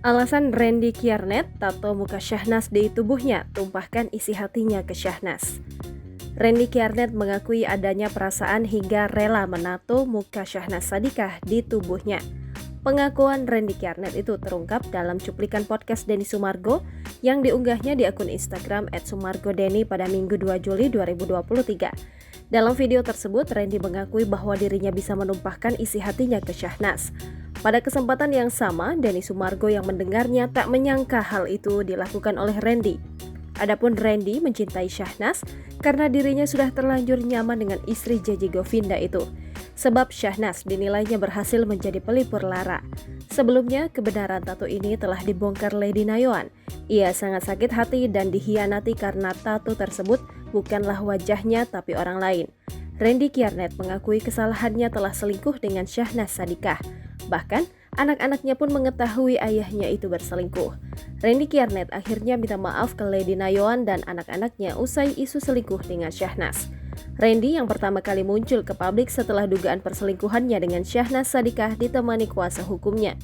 Alasan Randy Kiernet tato muka Syahnas di tubuhnya, tumpahkan isi hatinya ke Syahnas. Randy Kiernet mengakui adanya perasaan hingga rela menato muka Syahnas Sadiqah di tubuhnya. Pengakuan Randy Kiernet itu terungkap dalam cuplikan podcast Denny Sumargo yang diunggahnya di akun Instagram @sumargodeni pada Minggu 2 Juli 2023. Dalam video tersebut, Randy mengakui bahwa dirinya bisa menumpahkan isi hatinya ke Syahnas. Pada kesempatan yang sama, Denny Sumargo yang mendengarnya tak menyangka hal itu dilakukan oleh Randy. Adapun Randy mencintai Syahnas karena dirinya sudah terlanjur nyaman dengan istri JJ Govinda itu. Sebab Syahnas dinilainya berhasil menjadi pelipur lara. Sebelumnya, kebenaran tato ini telah dibongkar Lady Nayoan. Ia sangat sakit hati dan dikhianati karena tato tersebut bukanlah wajahnya tapi orang lain. Randy Kiernet mengakui kesalahannya telah selingkuh dengan Syahnas Sadiqah. Bahkan, anak-anaknya pun mengetahui ayahnya itu berselingkuh. Randy Kiernet akhirnya minta maaf ke Lady Nayoan dan anak-anaknya usai isu selingkuh dengan Syahnas. Randy yang pertama kali muncul ke publik setelah dugaan perselingkuhannya dengan Syahnas Sadiqah ditemani kuasa hukumnya.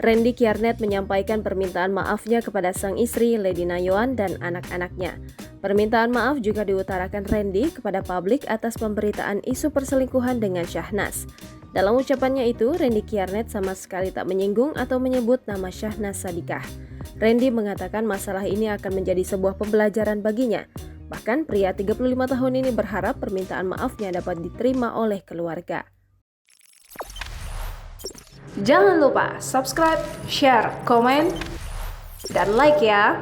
Randy Kiernet menyampaikan permintaan maafnya kepada sang istri Lady Nayoan dan anak-anaknya. Permintaan maaf juga diutarakan Randy kepada publik atas pemberitaan isu perselingkuhan dengan Syahnas. Dalam ucapannya itu, Randy Kiernet sama sekali tak menyinggung atau menyebut nama Syahnas Sadiqah. Randy mengatakan masalah ini akan menjadi sebuah pembelajaran baginya. Bahkan pria 35 tahun ini berharap permintaan maafnya dapat diterima oleh keluarga. Jangan lupa subscribe, share, komen, dan like ya!